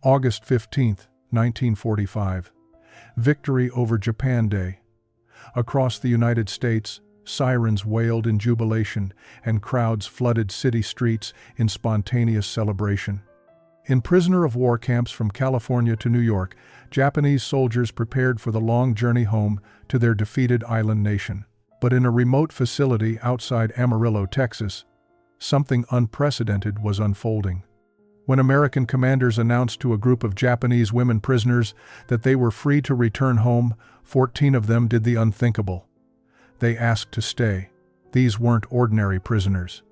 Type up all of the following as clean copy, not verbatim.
August 15, 1945. Victory over Japan Day. Across the United States, sirens wailed in jubilation, and crowds flooded city streets in spontaneous celebration. In prisoner of war camps from California to New York, Japanese soldiers prepared for the long journey home to their defeated island nation. But in a remote facility outside Amarillo, Texas, something unprecedented was unfolding. When American commanders announced to a group of Japanese women prisoners that they were free to return home, 14 of them did the unthinkable. They asked to stay. These weren't ordinary prisoners.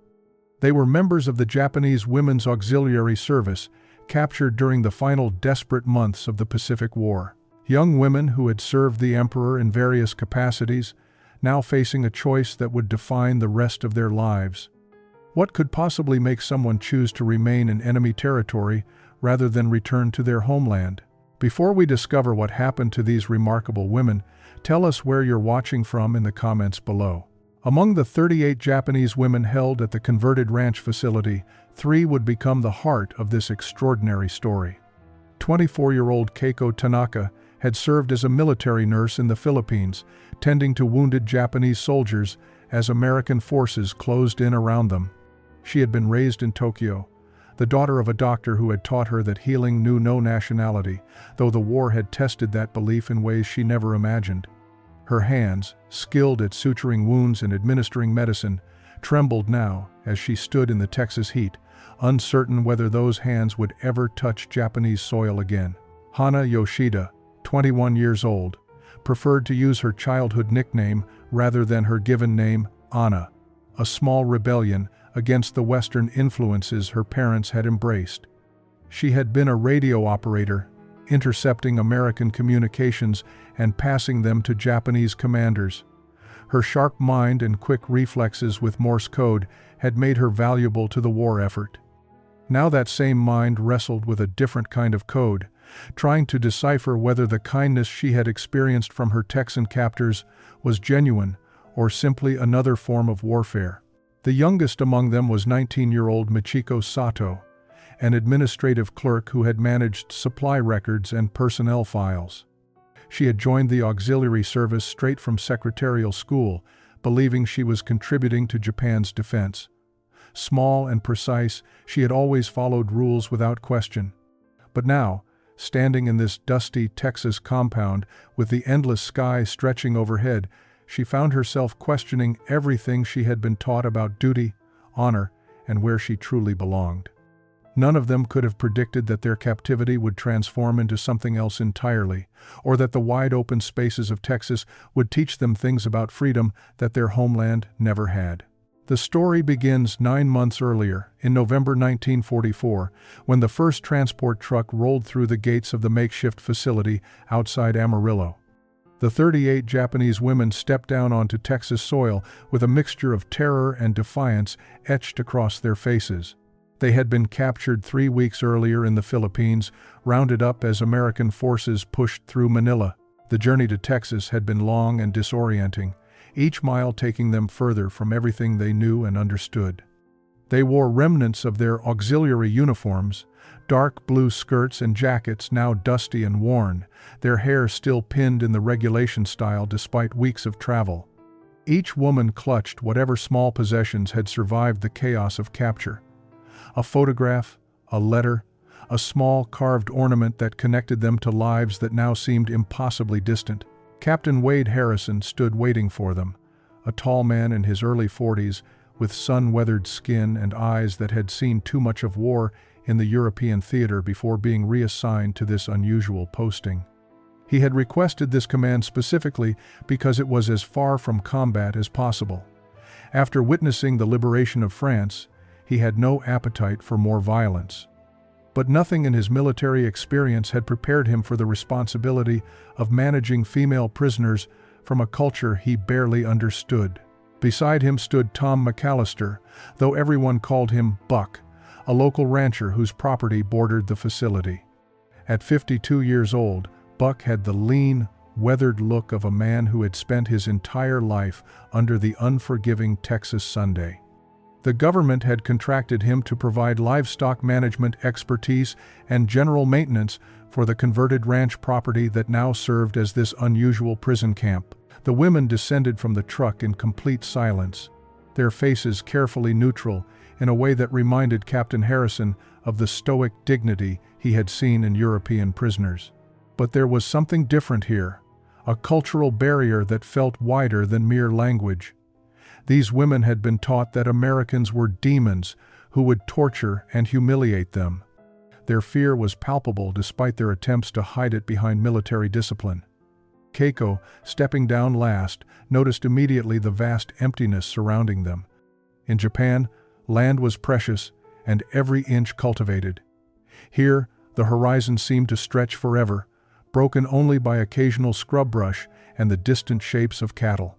They were members of the Japanese Women's Auxiliary Service, captured during the final desperate months of the Pacific War. Young women who had served the emperor in various capacities, now facing a choice that would define the rest of their lives. What could possibly make someone choose to remain in enemy territory rather than return to their homeland? Before we discover what happened to these remarkable women, tell us where you're watching from in the comments below. Among the 38 Japanese women held at the converted ranch facility, 3 would become the heart of this extraordinary story. 24-year-old Keiko Tanaka had served as a military nurse in the Philippines, tending to wounded Japanese soldiers as American forces closed in around them. She had been raised in Tokyo, the daughter of a doctor who had taught her that healing knew no nationality, though the war had tested that belief in ways she never imagined. Her hands, skilled at suturing wounds and administering medicine, trembled now as she stood in the Texas heat, uncertain whether those hands would ever touch Japanese soil again. Hana Yoshida, 21 years old, preferred to use her childhood nickname rather than her given name, Anna, a small rebellion against the Western influences her parents had embraced. She had been a radio operator, intercepting American communications and passing them to Japanese commanders. Her sharp mind and quick reflexes with Morse code had made her valuable to the war effort. Now that same mind wrestled with a different kind of code, trying to decipher whether the kindness she had experienced from her Texan captors was genuine or simply another form of warfare. The youngest among them was 19-year-old Michiko Sato, an administrative clerk who had managed supply records and personnel files. She had joined the auxiliary service straight from secretarial school, believing she was contributing to Japan's defense. Small and precise, she had always followed rules without question. But now, standing in this dusty Texas compound with the endless sky stretching overhead, she found herself questioning everything she had been taught about duty, honor, and where she truly belonged. None of them could have predicted that their captivity would transform into something else entirely, or that the wide-open spaces of Texas would teach them things about freedom that their homeland never had. The story begins 9 months earlier, in November 1944, when the first transport truck rolled through the gates of the makeshift facility outside Amarillo. The 38 Japanese women stepped down onto Texas soil with a mixture of terror and defiance etched across their faces. They had been captured 3 weeks earlier in the Philippines, rounded up as American forces pushed through Manila. The journey to Texas had been long and disorienting, each mile taking them further from everything they knew and understood. They wore remnants of their auxiliary uniforms, dark blue skirts and jackets now dusty and worn, their hair still pinned in the regulation style despite weeks of travel. Each woman clutched whatever small possessions had survived the chaos of capture. A photograph, a letter, a small carved ornament that connected them to lives that now seemed impossibly distant. Captain Wade Harrison stood waiting for them, a tall man in his early 40s, with sun-weathered skin and eyes that had seen too much of war in the European theater before being reassigned to this unusual posting. He had requested this command specifically because it was as far from combat as possible. After witnessing the liberation of France, he had no appetite for more violence. But nothing in his military experience had prepared him for the responsibility of managing female prisoners from a culture he barely understood. Beside him stood Tom McAllister, though everyone called him Buck, a local rancher whose property bordered the facility. At 52 years old, Buck had the lean, weathered look of a man who had spent his entire life under the unforgiving Texas Sunday. The government had contracted him to provide livestock management expertise and general maintenance for the converted ranch property that now served as this unusual prison camp. The women descended from the truck in complete silence, their faces carefully neutral in a way that reminded Captain Harrison of the stoic dignity he had seen in European prisoners. But there was something different here, a cultural barrier that felt wider than mere language. These women had been taught that Americans were demons who would torture and humiliate them. Their fear was palpable despite their attempts to hide it behind military discipline. Keiko, stepping down last, noticed immediately the vast emptiness surrounding them. In Japan, land was precious and every inch cultivated. Here, the horizon seemed to stretch forever, broken only by occasional scrub brush and the distant shapes of cattle.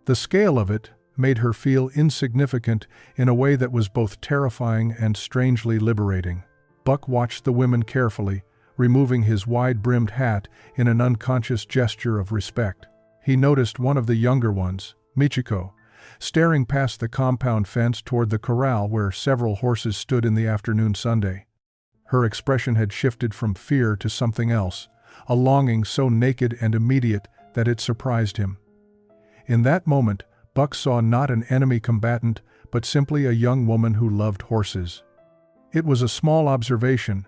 The scale of it made her feel insignificant in a way that was both terrifying and strangely liberating. Buck watched the women carefully, removing his wide-brimmed hat in an unconscious gesture of respect. He noticed one of the younger ones, Michiko, staring past the compound fence toward the corral where several horses stood in the afternoon sunday. Her expression had shifted from fear to something else, a longing so naked and immediate that it surprised him. In that moment, Buck saw not an enemy combatant, but simply a young woman who loved horses. It was a small observation,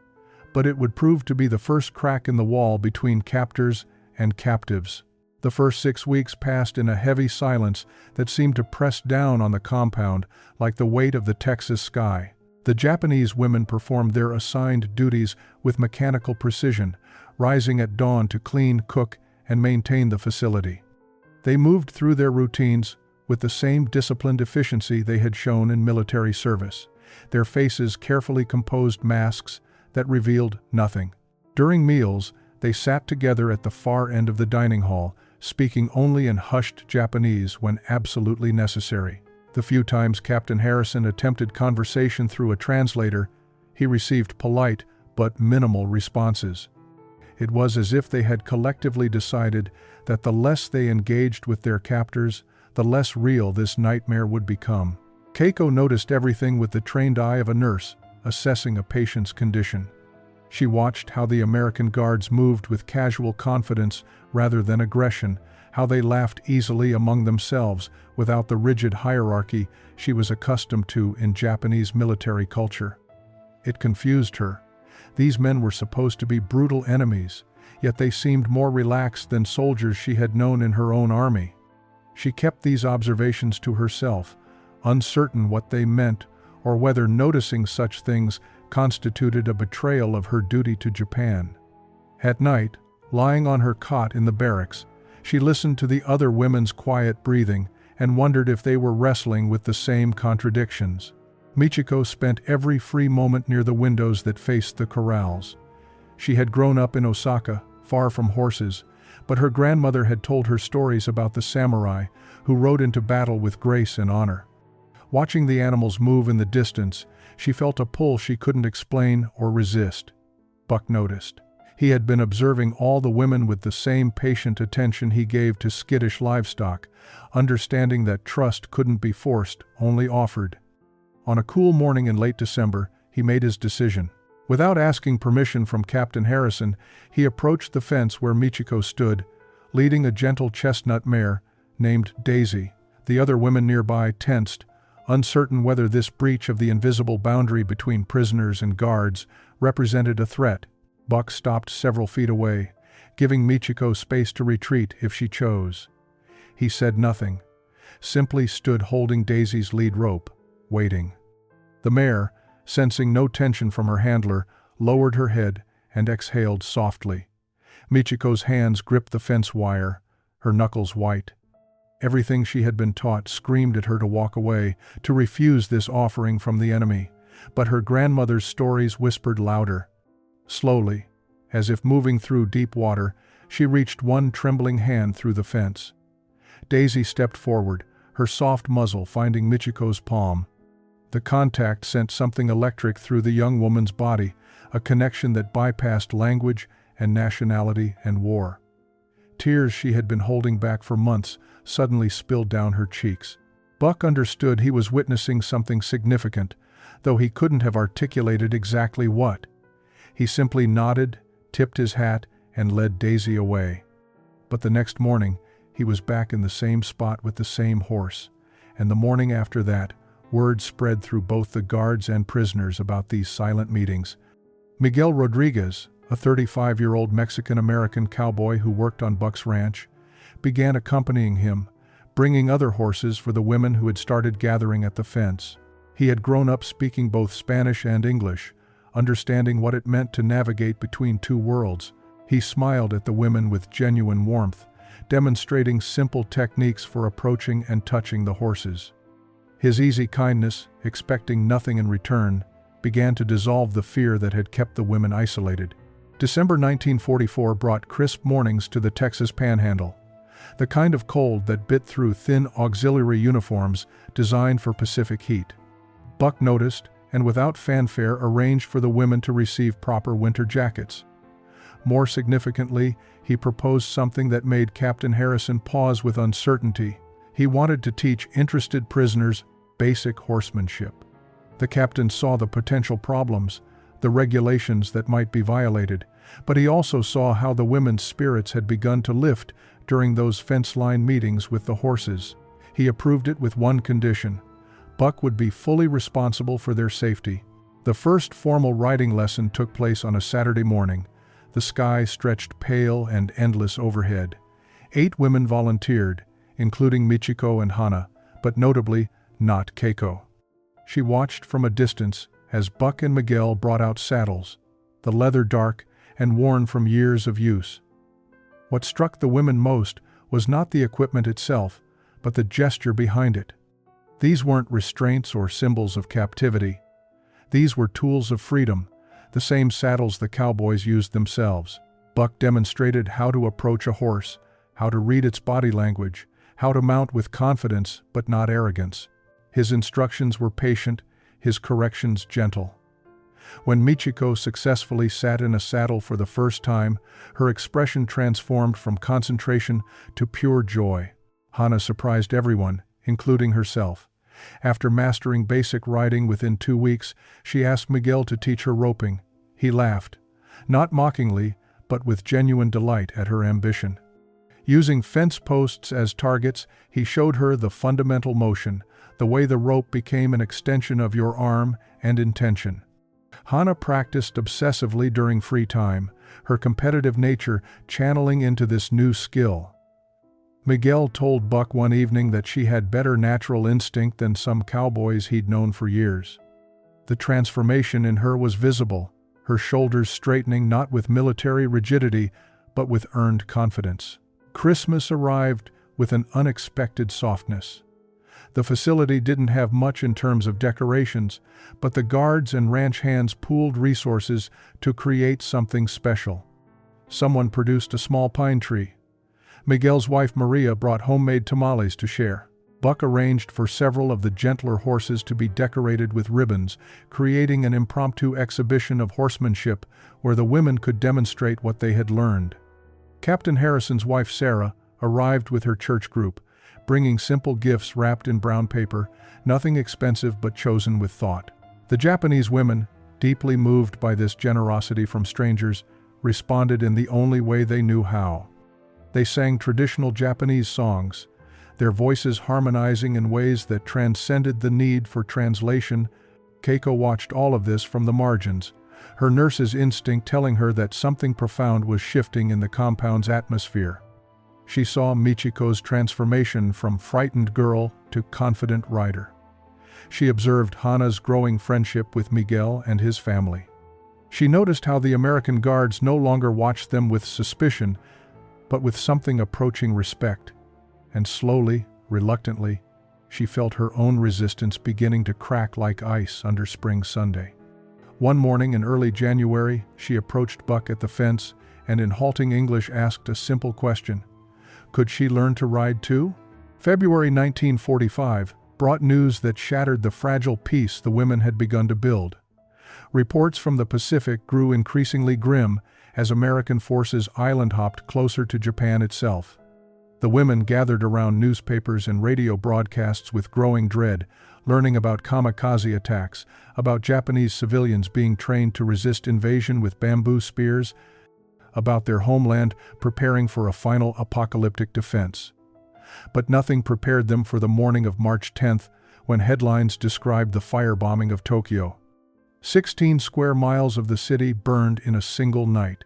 but it would prove to be the first crack in the wall between captors and captives. The first 6 weeks passed in a heavy silence that seemed to press down on the compound like the weight of the Texas sky. The Japanese women performed their assigned duties with mechanical precision, rising at dawn to clean, cook, and maintain the facility. They moved through their routines with the same disciplined efficiency they had shown in military service, their faces carefully composed masks that revealed nothing. During meals, they sat together at the far end of the dining hall, speaking only in hushed Japanese when absolutely necessary. The few times Captain Harrison attempted conversation through a translator, he received polite but minimal responses. It was as if they had collectively decided that the less they engaged with their captors, the less real this nightmare would become. Keiko noticed everything with the trained eye of a nurse, assessing a patient's condition. She watched how the American guards moved with casual confidence rather than aggression, how they laughed easily among themselves without the rigid hierarchy she was accustomed to in Japanese military culture. It confused her. These men were supposed to be brutal enemies, yet they seemed more relaxed than soldiers she had known in her own army. She kept these observations to herself, uncertain what they meant or whether noticing such things constituted a betrayal of her duty to Japan. At night, lying on her cot in the barracks, she listened to the other women's quiet breathing and wondered if they were wrestling with the same contradictions. Michiko spent every free moment near the windows that faced the corrals. She had grown up in Osaka, far from horses, but her grandmother had told her stories about the samurai who rode into battle with grace and honor. Watching the animals move in the distance, she felt a pull she couldn't explain or resist. Buck noticed. He had been observing all the women with the same patient attention he gave to skittish livestock, understanding that trust couldn't be forced, only offered. On a cool morning in late December, he made his decision. Without asking permission from Captain Harrison, he approached the fence where Michiko stood, leading a gentle chestnut mare named Daisy. The other women nearby tensed, uncertain whether this breach of the invisible boundary between prisoners and guards represented a threat. Buck stopped several feet away, giving Michiko space to retreat if she chose. He said nothing, simply stood holding Daisy's lead rope, waiting. The mare, sensing no tension from her handler, lowered her head and exhaled softly. Michiko's hands gripped the fence wire, her knuckles white. Everything she had been taught screamed at her to walk away, to refuse this offering from the enemy, but her grandmother's stories whispered louder. Slowly, as if moving through deep water, she reached one trembling hand through the fence. Daisy stepped forward, her soft muzzle finding Michiko's palm. The contact sent something electric through the young woman's body, a connection that bypassed language and nationality and war. Tears she had been holding back for months suddenly spilled down her cheeks. Buck understood he was witnessing something significant, though he couldn't have articulated exactly what. He simply nodded, tipped his hat, and led Daisy away. But the next morning, he was back in the same spot with the same horse, and the morning after that, word spread through both the guards and prisoners about these silent meetings. Miguel Rodriguez, a 35-year-old Mexican-American cowboy who worked on Buck's ranch, began accompanying him, bringing other horses for the women who had started gathering at the fence. He had grown up speaking both Spanish and English, understanding what it meant to navigate between two worlds. He smiled at the women with genuine warmth, demonstrating simple techniques for approaching and touching the horses. His easy kindness, expecting nothing in return, began to dissolve the fear that had kept the women isolated. December 1944 brought crisp mornings to the Texas Panhandle, the kind of cold that bit through thin auxiliary uniforms designed for Pacific heat. Buck noticed, and without fanfare arranged for the women to receive proper winter jackets. More significantly, he proposed something that made Captain Harrison pause with uncertainty. He wanted to teach interested prisoners basic horsemanship. The captain saw the potential problems, the regulations that might be violated, but he also saw how the women's spirits had begun to lift during those fence-line meetings with the horses. He approved it with one condition: Buck would be fully responsible for their safety. The first formal riding lesson took place on a Saturday morning. The sky stretched pale and endless overhead. 8 women volunteered, including Michiko and Hana, but notably not Keiko. She watched from a distance as Buck and Miguel brought out saddles, the leather dark and worn from years of use. What struck the women most was not the equipment itself, but the gesture behind it. These weren't restraints or symbols of captivity. These were tools of freedom, the same saddles the cowboys used themselves. Buck demonstrated how to approach a horse, how to read its body language, how to mount with confidence but not arrogance. His instructions were patient, his corrections gentle. When Michiko successfully sat in a saddle for the first time, her expression transformed from concentration to pure joy. Hana surprised everyone, including herself. After mastering basic riding within 2 weeks, she asked Miguel to teach her roping. He laughed, not mockingly, but with genuine delight at her ambition. Using fence posts as targets, he showed her the fundamental motion, the way the rope became an extension of your arm and intention. Hana practiced obsessively during free time, her competitive nature channeling into this new skill. Miguel told Buck one evening that she had better natural instinct than some cowboys he'd known for years. The transformation in her was visible, her shoulders straightening not with military rigidity, but with earned confidence. Christmas arrived with an unexpected softness. The facility didn't have much in terms of decorations, but the guards and ranch hands pooled resources to create something special. Someone produced a small pine tree. Miguel's wife Maria brought homemade tamales to share. Buck arranged for several of the gentler horses to be decorated with ribbons, creating an impromptu exhibition of horsemanship where the women could demonstrate what they had learned. Captain Harrison's wife Sarah arrived with her church group, bringing simple gifts wrapped in brown paper, nothing expensive but chosen with thought. The Japanese women, deeply moved by this generosity from strangers, responded in the only way they knew how. They sang traditional Japanese songs, their voices harmonizing in ways that transcended the need for translation. Keiko watched all of this from the margins, her nurse's instinct telling her that something profound was shifting in the compound's atmosphere. She saw Michiko's transformation from frightened girl to confident rider. She observed Hana's growing friendship with Miguel and his family. She noticed how the American guards no longer watched them with suspicion, but with something approaching respect. And slowly, reluctantly, she felt her own resistance beginning to crack like ice under spring Sunday. One morning in early January, she approached Buck at the fence and in halting English asked a simple question. Could she learn to ride too? February 1945 brought news that shattered the fragile peace the women had begun to build. Reports from the Pacific grew increasingly grim as American forces island-hopped closer to Japan itself. The women gathered around newspapers and radio broadcasts with growing dread, learning about kamikaze attacks, about Japanese civilians being trained to resist invasion with bamboo spears, about their homeland preparing for a final apocalyptic defense. But nothing prepared them for the morning of March 10th, when headlines described the firebombing of Tokyo. 16 square miles of the city burned in a single night.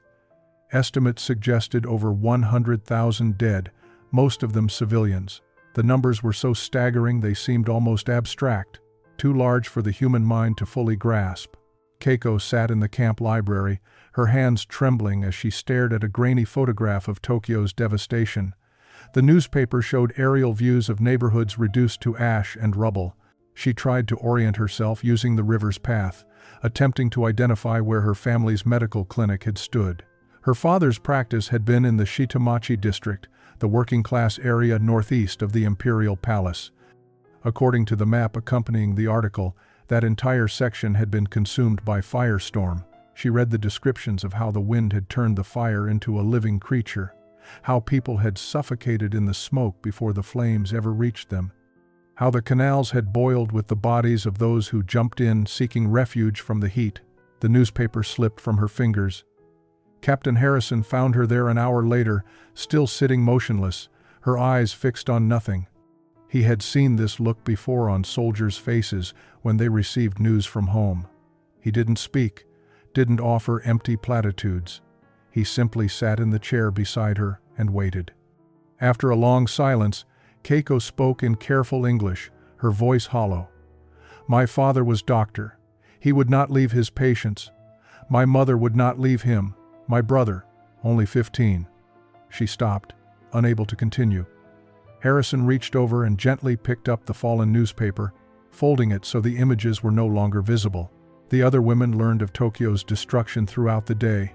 Estimates suggested over 100,000 dead, most of them civilians. The numbers were so staggering they seemed almost abstract, too large for the human mind to fully grasp. Keiko sat in the camp library, her hands trembling as she stared at a grainy photograph of Tokyo's devastation. The newspaper showed aerial views of neighborhoods reduced to ash and rubble. She tried to orient herself using the river's path, attempting to identify where her family's medical clinic had stood. Her father's practice had been in the Shitamachi district, the working-class area northeast of the Imperial Palace. According to the map accompanying the article, that entire section had been consumed by firestorm. She read the descriptions of how the wind had turned the fire into a living creature, how people had suffocated in the smoke before the flames ever reached them, how the canals had boiled with the bodies of those who jumped in seeking refuge from the heat. The newspaper slipped from her fingers. Captain Harrison found her there an hour later, still sitting motionless, her eyes fixed on nothing. He had seen this look before on soldiers' faces when they received news from home. He didn't speak, didn't offer empty platitudes. He simply sat in the chair beside her and waited. After a long silence, Keiko spoke in careful English, her voice hollow. "My father was doctor. He would not leave his patients. My mother would not leave him. My brother, only 15. She stopped, unable to continue. Harrison reached over and gently picked up the fallen newspaper, folding it so the images were no longer visible. The other women learned of Tokyo's destruction throughout the day,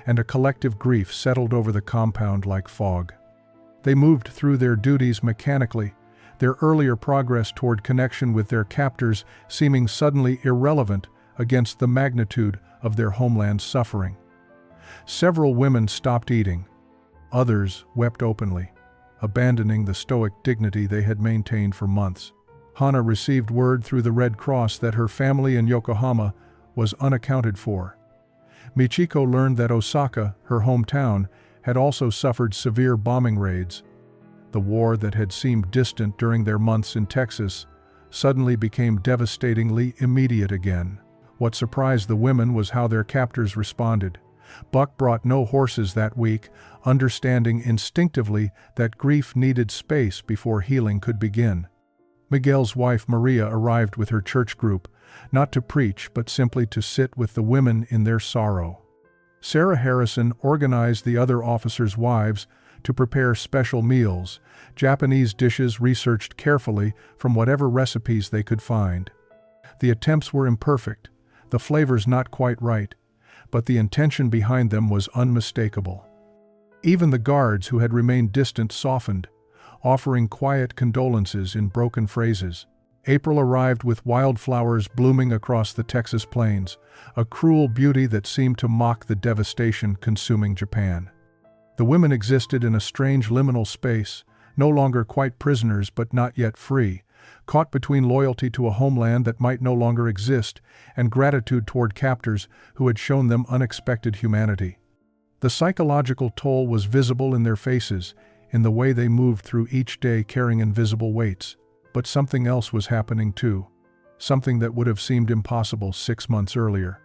and a collective grief settled over the compound like fog. They moved through their duties mechanically, their earlier progress toward connection with their captors seeming suddenly irrelevant against the magnitude of their homeland's suffering. Several women stopped eating. Others wept openly, abandoning the stoic dignity they had maintained for months. Hana received word through the Red Cross that her family in Yokohama was unaccounted for. Michiko learned that Osaka, her hometown, had also suffered severe bombing raids. The war that had seemed distant during their months in Texas suddenly became devastatingly immediate again. What surprised the women was how their captors responded. Buck brought no horses that week, understanding instinctively that grief needed space before healing could begin. Miguel's wife Maria arrived with her church group, not to preach but simply to sit with the women in their sorrow. Sarah Harrison organized the other officers' wives to prepare special meals, Japanese dishes researched carefully from whatever recipes they could find. The attempts were imperfect, the flavors not quite right, but the intention behind them was unmistakable. Even the guards who had remained distant softened, offering quiet condolences in broken phrases. April arrived with wildflowers blooming across the Texas plains, a cruel beauty that seemed to mock the devastation consuming Japan. The women existed in a strange liminal space, no longer quite prisoners but not yet free, caught between loyalty to a homeland that might no longer exist and gratitude toward captors who had shown them unexpected humanity. The psychological toll was visible in their faces, in the way they moved through each day carrying invisible weights. But something else was happening too, something that would have seemed impossible 6 months earlier.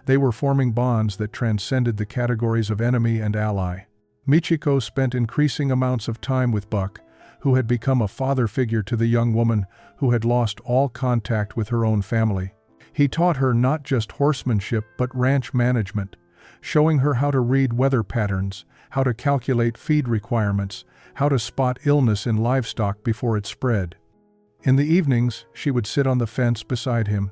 They were forming bonds that transcended the categories of enemy and ally. Michiko spent increasing amounts of time with Buck, who had become a father figure to the young woman who had lost all contact with her own family. He taught her not just horsemanship but ranch management, showing her how to read weather patterns, how to calculate feed requirements, how to spot illness in livestock before it spread. In the evenings, she would sit on the fence beside him,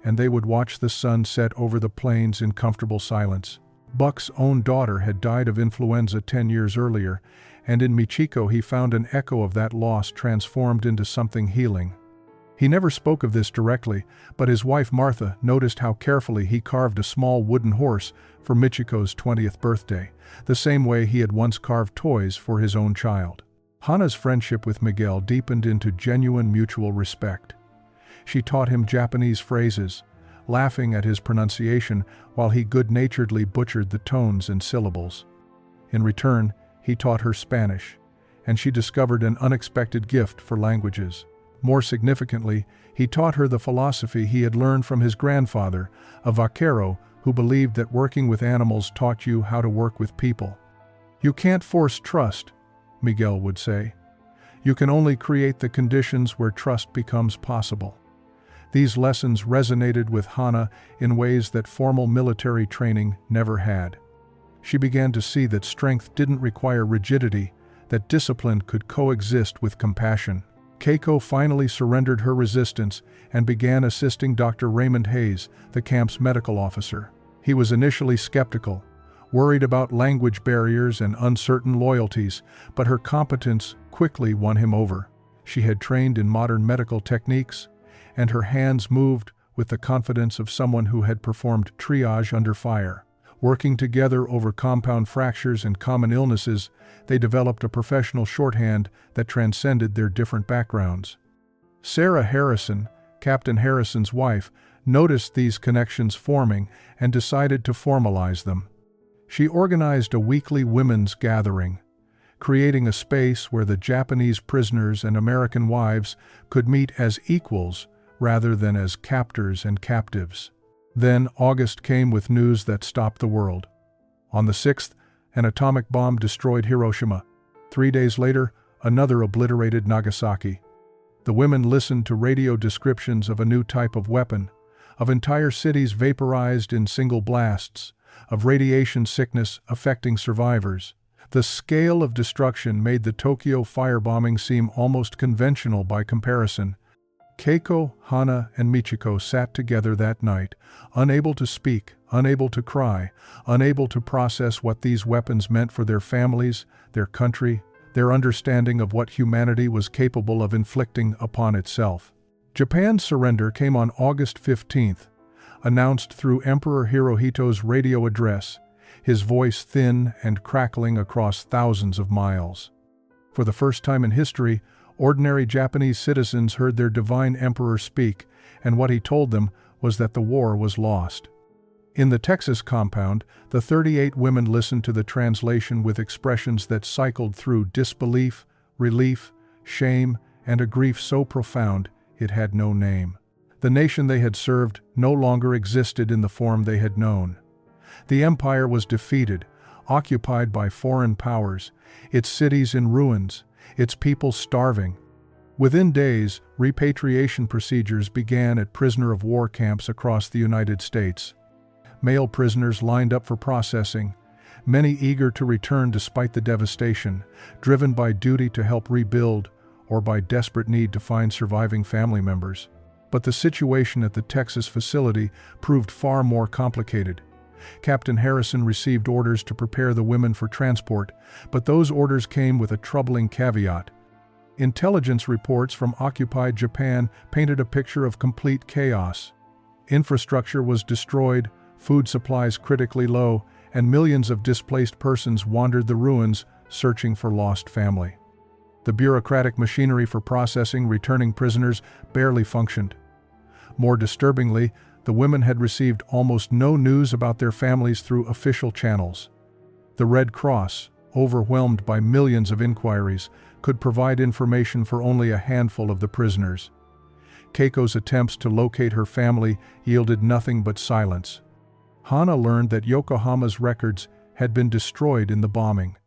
and they would watch the sun set over the plains in comfortable silence. Buck's own daughter had died of influenza 10 years earlier, and in Michiko he found an echo of that loss transformed into something healing. He never spoke of this directly, but his wife Martha noticed how carefully he carved a small wooden horse for Michiko's 20th birthday, the same way he had once carved toys for his own child. Hana's friendship with Miguel deepened into genuine mutual respect. She taught him Japanese phrases, laughing at his pronunciation while he good-naturedly butchered the tones and syllables. In return, he taught her Spanish, and she discovered an unexpected gift for languages. More significantly, he taught her the philosophy he had learned from his grandfather, a vaquero who believed that working with animals taught you how to work with people. "You can't force trust," Miguel would say. "You can only create the conditions where trust becomes possible." These lessons resonated with Hana in ways that formal military training never had. She began to see that strength didn't require rigidity, that discipline could coexist with compassion. Keiko finally surrendered her resistance and began assisting Dr. Raymond Hayes, the camp's medical officer. He was initially skeptical, worried about language barriers and uncertain loyalties, but her competence quickly won him over. She had trained in modern medical techniques, and her hands moved with the confidence of someone who had performed triage under fire. Working together over compound fractures and common illnesses, they developed a professional shorthand that transcended their different backgrounds. Sarah Harrison, Captain Harrison's wife, noticed these connections forming and decided to formalize them. She organized a weekly women's gathering, creating a space where the Japanese prisoners and American wives could meet as equals rather than as captors and captives. Then August came with news that stopped the world. On the 6th, an atomic bomb destroyed Hiroshima. 3 days later, another obliterated Nagasaki. The women listened to radio descriptions of a new type of weapon, of entire cities vaporized in single blasts, of radiation sickness affecting survivors. The scale of destruction made the Tokyo firebombing seem almost conventional by comparison. Keiko, Hana, and Michiko sat together that night, unable to speak, unable to cry, unable to process what these weapons meant for their families, their country, their understanding of what humanity was capable of inflicting upon itself. Japan's surrender came on August 15th, announced through Emperor Hirohito's radio address, his voice thin and crackling across thousands of miles. For the first time in history, ordinary Japanese citizens heard their divine emperor speak, and what he told them was that the war was lost. In the Texas compound, the 38 women listened to the translation with expressions that cycled through disbelief, relief, shame, and a grief so profound it had no name. The nation they had served no longer existed in the form they had known. The empire was defeated, occupied by foreign powers, its cities in ruins, its people starving. Within days, repatriation procedures began at prisoner-of-war camps across the United States. Male prisoners lined up for processing, many eager to return despite the devastation, driven by duty to help rebuild or by desperate need to find surviving family members. But the situation at the Texas facility proved far more complicated. Captain Harrison received orders to prepare the women for transport, but those orders came with a troubling caveat. Intelligence reports from occupied Japan painted a picture of complete chaos. Infrastructure was destroyed, food supplies critically low, and millions of displaced persons wandered the ruins, searching for lost family. The bureaucratic machinery for processing returning prisoners barely functioned. More disturbingly, the women had received almost no news about their families through official channels. The Red Cross, overwhelmed by millions of inquiries, could provide information for only a handful of the prisoners. Keiko's attempts to locate her family yielded nothing but silence. Hana learned that Yokohama's records had been destroyed in the bombing.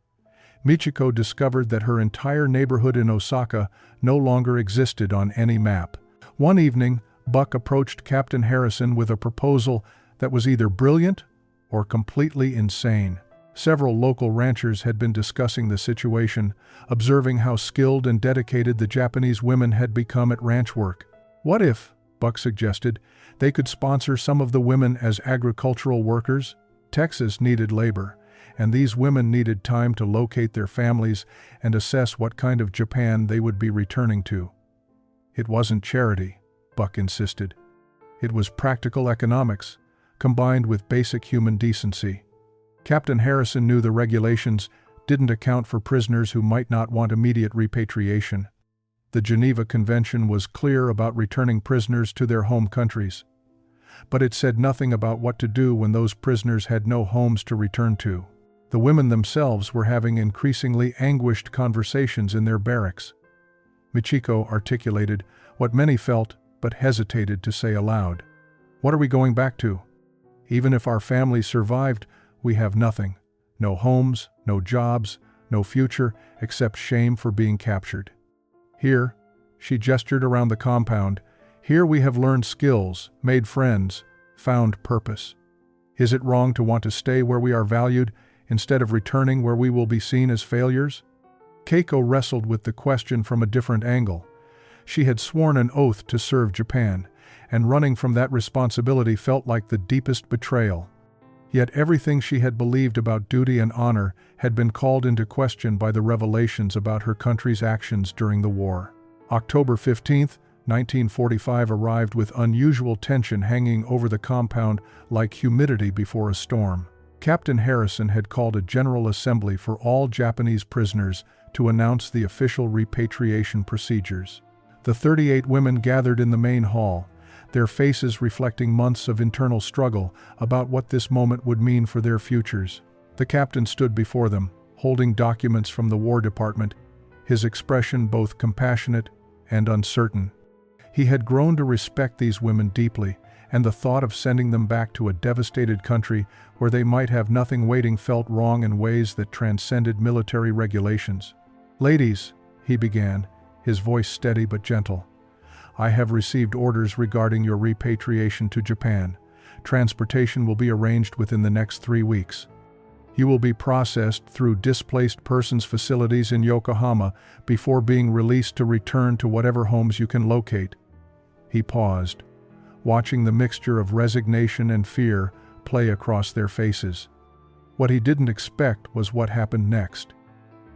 Michiko discovered that her entire neighborhood in Osaka no longer existed on any map. One evening, Buck approached Captain Harrison with a proposal that was either brilliant or completely insane. Several local ranchers had been discussing the situation, observing how skilled and dedicated the Japanese women had become at ranch work. What if, Buck suggested, they could sponsor some of the women as agricultural workers? Texas needed labor, and these women needed time to locate their families and assess what kind of Japan they would be returning to. It wasn't charity, Buck insisted. It was practical economics, combined with basic human decency. Captain Harrison knew the regulations, didn't account for prisoners who might not want immediate repatriation. The Geneva Convention was clear about returning prisoners to their home countries, but it said nothing about what to do when those prisoners had no homes to return to. The women themselves were having increasingly anguished conversations in their barracks. Michiko articulated what many felt but hesitated to say aloud. "What are we going back to? Even if our families survived, we have nothing. No homes, no jobs, no future, except shame for being captured. Here," she gestured around the compound, "here we have learned skills, made friends, found purpose. Is it wrong to want to stay where we are valued instead of returning where we will be seen as failures?" Keiko wrestled with the question from a different angle. She had sworn an oath to serve Japan, and running from that responsibility felt like the deepest betrayal. Yet everything she had believed about duty and honor had been called into question by the revelations about her country's actions during the war. October 15, 1945 arrived with unusual tension hanging over the compound like humidity before a storm. Captain Harrison had called a general assembly for all Japanese prisoners to announce the official repatriation procedures. The 38 women gathered in the main hall, their faces reflecting months of internal struggle about what this moment would mean for their futures. The captain stood before them, holding documents from the War Department, his expression both compassionate and uncertain. He had grown to respect these women deeply, and the thought of sending them back to a devastated country where they might have nothing waiting felt wrong in ways that transcended military regulations. "Ladies," he began, his voice steady but gentle, "I have received orders regarding your repatriation to Japan. Transportation will be arranged within the next 3 weeks. You will be processed through displaced persons facilities in Yokohama before being released to return to whatever homes you can locate." He paused, watching the mixture of resignation and fear play across their faces. What he didn't expect was what happened next.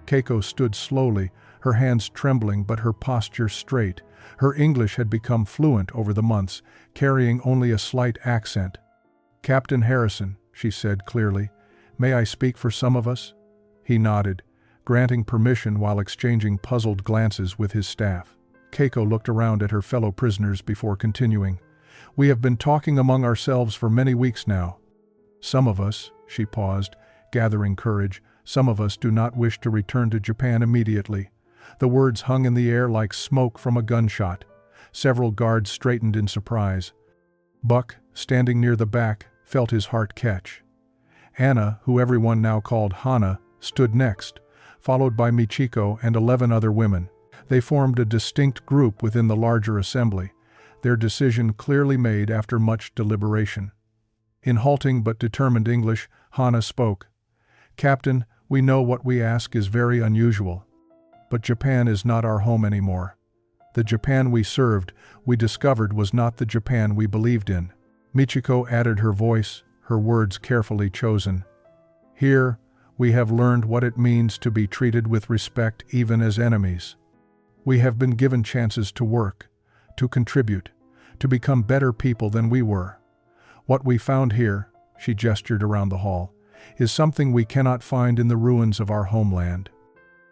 Keiko stood slowly, her hands trembling but her posture straight. Her English had become fluent over the months, carrying only a slight accent. "Captain Harrison," she said clearly, "may I speak for some of us?" He nodded, granting permission while exchanging puzzled glances with his staff. Keiko looked around at her fellow prisoners before continuing. "We have been talking among ourselves for many weeks now. Some of us," she paused, gathering courage, "some of us do not wish to return to Japan immediately." The words hung in the air like smoke from a gunshot. Several guards straightened in surprise. Buck, standing near the back, felt his heart catch. Anna, who everyone now called Hana, stood next, followed by Michiko and 11 other women. They formed a distinct group within the larger assembly, their decision clearly made after much deliberation. In halting but determined English, Hana spoke. "Captain, we know what we ask is very unusual. But Japan is not our home anymore. The Japan we served, we discovered was not the Japan we believed in." Michiko added her voice, her words carefully chosen. "Here, we have learned what it means to be treated with respect even as enemies. We have been given chances to work, to contribute, to become better people than we were. What we found here," she gestured around the hall, "is something we cannot find in the ruins of our homeland."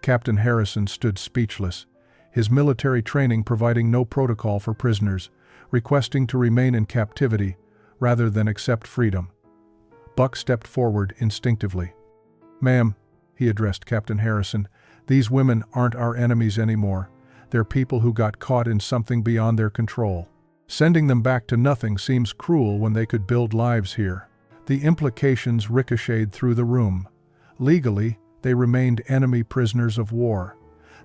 Captain Harrison stood speechless, his military training providing no protocol for prisoners, requesting to remain in captivity rather than accept freedom. Buck stepped forward instinctively. "Ma'am," he addressed Captain Harrison, "these women aren't our enemies anymore. They're people who got caught in something beyond their control. Sending them back to nothing seems cruel when they could build lives here." The implications ricocheted through the room. Legally, they remained enemy prisoners of war.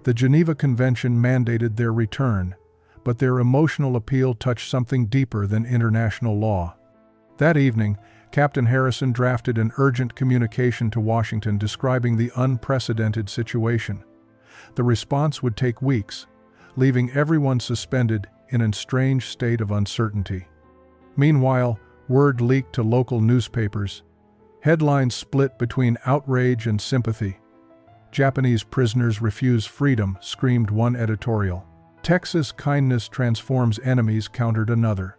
The Geneva Convention mandated their return, but their emotional appeal touched something deeper than international law. That evening, Captain Harrison drafted an urgent communication to Washington describing the unprecedented situation. The response would take weeks, leaving everyone suspended in a strange state of uncertainty. Meanwhile, word leaked to local newspapers. Headlines split between outrage and sympathy. "Japanese prisoners refuse freedom," screamed one editorial. "Texas kindness transforms enemies," countered another.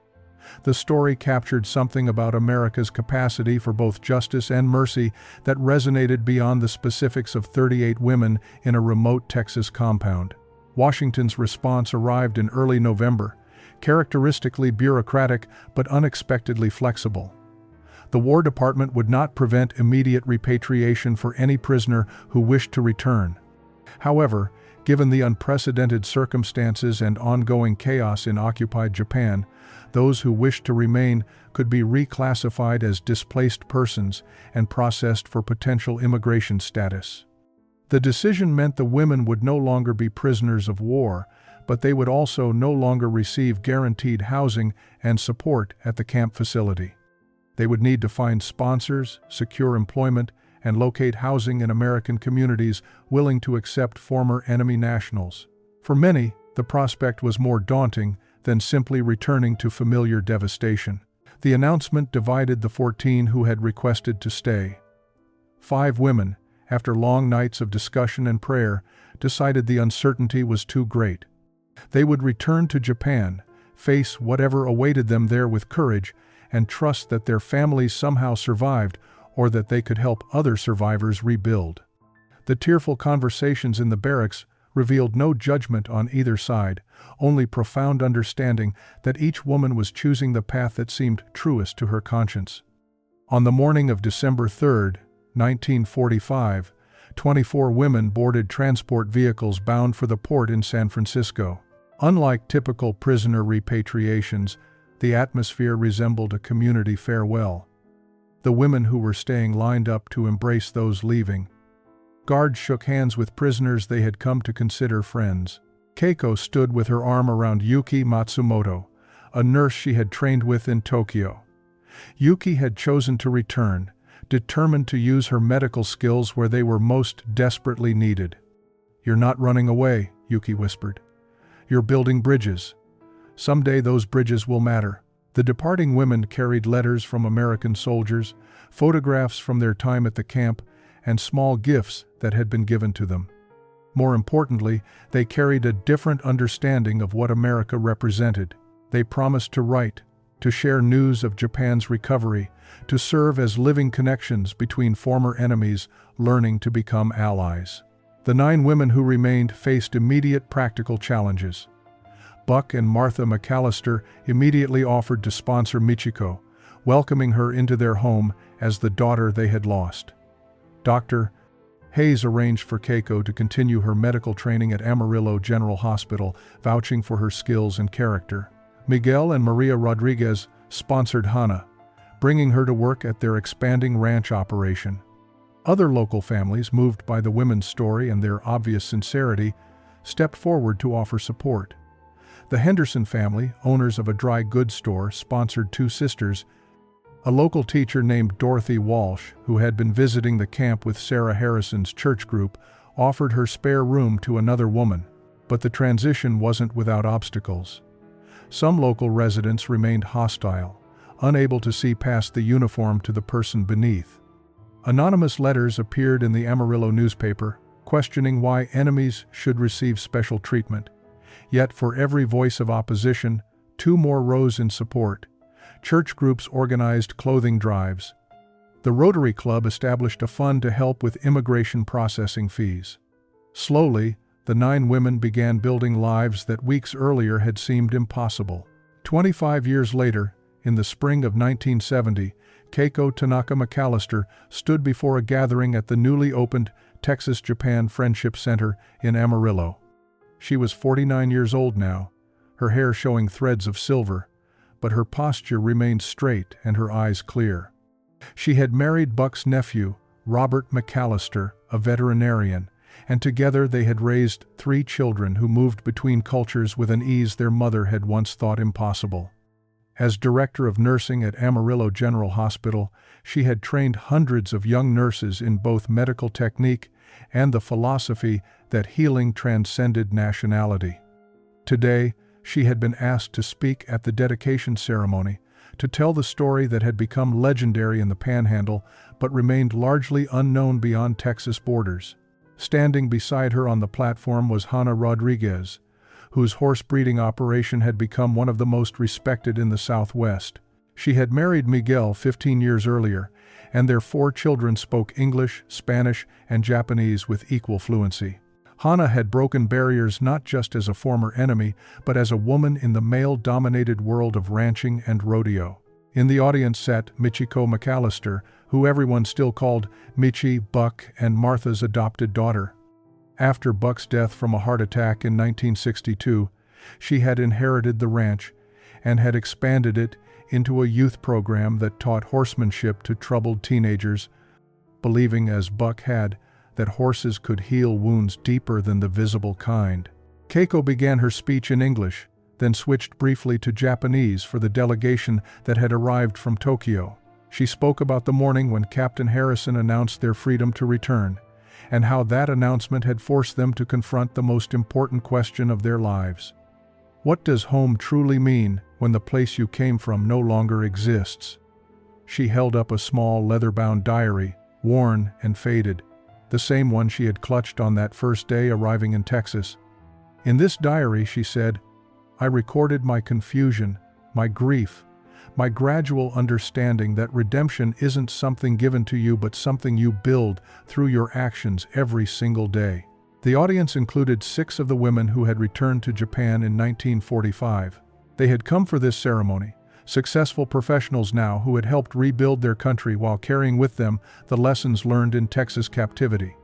The story captured something about America's capacity for both justice and mercy that resonated beyond the specifics of 38 women in a remote Texas compound. Washington's response arrived in early November, characteristically bureaucratic but unexpectedly flexible. The War Department would not prevent immediate repatriation for any prisoner who wished to return. However, given the unprecedented circumstances and ongoing chaos in occupied Japan, those who wished to remain could be reclassified as displaced persons and processed for potential immigration status. The decision meant the women would no longer be prisoners of war, but they would also no longer receive guaranteed housing and support at the camp facility. They would need to find sponsors, secure employment, and locate housing in American communities willing to accept former enemy nationals. For many, the prospect was more daunting than simply returning to familiar devastation. The announcement divided the 14 who had requested to stay. 5 women, after long nights of discussion and prayer, decided the uncertainty was too great. They would return to Japan, face whatever awaited them there with courage, and trust that their families somehow survived or that they could help other survivors rebuild. The tearful conversations in the barracks revealed no judgment on either side, only profound understanding that each woman was choosing the path that seemed truest to her conscience. On the morning of December 3, 1945, 24 women boarded transport vehicles bound for the port in San Francisco. Unlike typical prisoner repatriations, the atmosphere resembled a community farewell. The women who were staying lined up to embrace those leaving. Guards shook hands with prisoners they had come to consider friends. Keiko stood with her arm around Yuki Matsumoto, a nurse she had trained with in Tokyo. Yuki had chosen to return, determined to use her medical skills where they were most desperately needed. "You're not running away," Yuki whispered. "You're building bridges. Someday those bridges will matter." The departing women carried letters from American soldiers, photographs from their time at the camp, and small gifts that had been given to them. More importantly, they carried a different understanding of what America represented. They promised to write, to share news of Japan's recovery, to serve as living connections between former enemies, learning to become allies. The 9 women who remained faced immediate practical challenges. Buck and Martha McAllister immediately offered to sponsor Michiko, welcoming her into their home as the daughter they had lost. Dr. Hayes arranged for Keiko to continue her medical training at Amarillo General Hospital, vouching for her skills and character. Miguel and Maria Rodriguez sponsored Hannah, bringing her to work at their expanding ranch operation. Other local families, moved by the women's story and their obvious sincerity, stepped forward to offer support. The Henderson family, owners of a dry goods store, sponsored 2 sisters. A local teacher named Dorothy Walsh, who had been visiting the camp with Sarah Harrison's church group, offered her spare room to another woman. But the transition wasn't without obstacles. Some local residents remained hostile, unable to see past the uniform to the person beneath. Anonymous letters appeared in the Amarillo newspaper, questioning why enemies should receive special treatment. Yet for every voice of opposition, 2 more rose in support. Church groups organized clothing drives. The Rotary Club established a fund to help with immigration processing fees. Slowly, the 9 women began building lives that weeks earlier had seemed impossible. 25 years later, in the spring of 1970, Keiko Tanaka McAllister stood before a gathering at the newly opened Texas-Japan Friendship Center in Amarillo. She was 49 years old now, her hair showing threads of silver, but her posture remained straight and her eyes clear. She had married Buck's nephew, Robert McAllister, a veterinarian, and together they had raised 3 children who moved between cultures with an ease their mother had once thought impossible. As director of nursing at Amarillo General Hospital, she had trained hundreds of young nurses in both medical technique and the philosophy that healing transcended nationality. Today, she had been asked to speak at the dedication ceremony, to tell the story that had become legendary in the Panhandle but remained largely unknown beyond Texas borders. Standing beside her on the platform was Hannah Rodriguez, whose horse breeding operation had become one of the most respected in the Southwest. She had married Miguel 15 years earlier, and their 4 children spoke English, Spanish, and Japanese with equal fluency. Hana had broken barriers not just as a former enemy, but as a woman in the male-dominated world of ranching and rodeo. In the audience sat Michiko McAllister, who everyone still called Michi, Buck, and Martha's adopted daughter. After Buck's death from a heart attack in 1962, she had inherited the ranch and had expanded it into a youth program that taught horsemanship to troubled teenagers, believing, as Buck had, that horses could heal wounds deeper than the visible kind. Keiko began her speech in English, then switched briefly to Japanese for the delegation that had arrived from Tokyo. She spoke about the morning when Captain Harrison announced their freedom to return, and how that announcement had forced them to confront the most important question of their lives. What does home truly mean when the place you came from no longer exists? She held up a small leather-bound diary, worn and faded, the same one she had clutched on that first day arriving in Texas. In this diary, she said, I recorded my confusion, my grief, my gradual understanding that redemption isn't something given to you but something you build through your actions every single day. The audience included 6 of the women who had returned to Japan in 1945. They had come for this ceremony, successful professionals now who had helped rebuild their country while carrying with them the lessons learned in Texas captivity.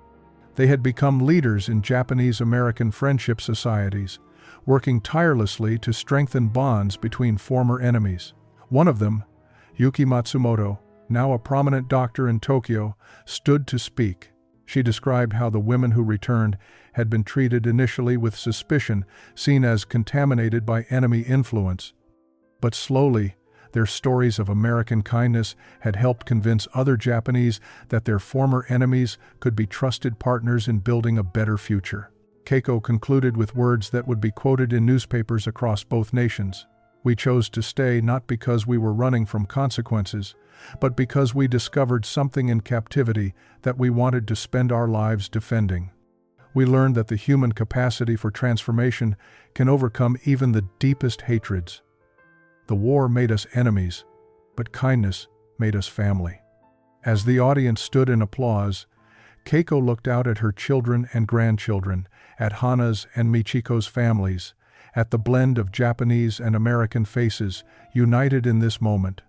They had become leaders in Japanese-American friendship societies, working tirelessly to strengthen bonds between former enemies. One of them, Yuki Matsumoto, now a prominent doctor in Tokyo, stood to speak. She described how the women who returned had been treated initially with suspicion, seen as contaminated by enemy influence. But slowly, their stories of American kindness had helped convince other Japanese that their former enemies could be trusted partners in building a better future. Keiko concluded with words that would be quoted in newspapers across both nations. We chose to stay not because we were running from consequences, but because we discovered something in captivity that we wanted to spend our lives defending. We learned that the human capacity for transformation can overcome even the deepest hatreds. The war made us enemies, but kindness made us family. As the audience stood in applause, Keiko looked out at her children and grandchildren, at Hana's and Michiko's families, at the blend of Japanese and American faces united in this moment.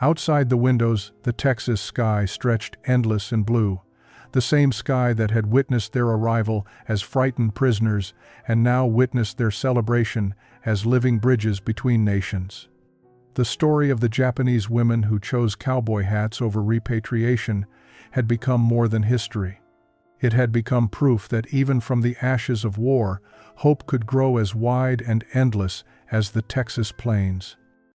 Outside the windows, the Texas sky stretched endless and blue, the same sky that had witnessed their arrival as frightened prisoners and now witnessed their celebration as living bridges between nations. The story of the Japanese women who chose cowboy hats over repatriation had become more than history. It had become proof that even from the ashes of war, hope could grow as wide and endless as the Texas plains.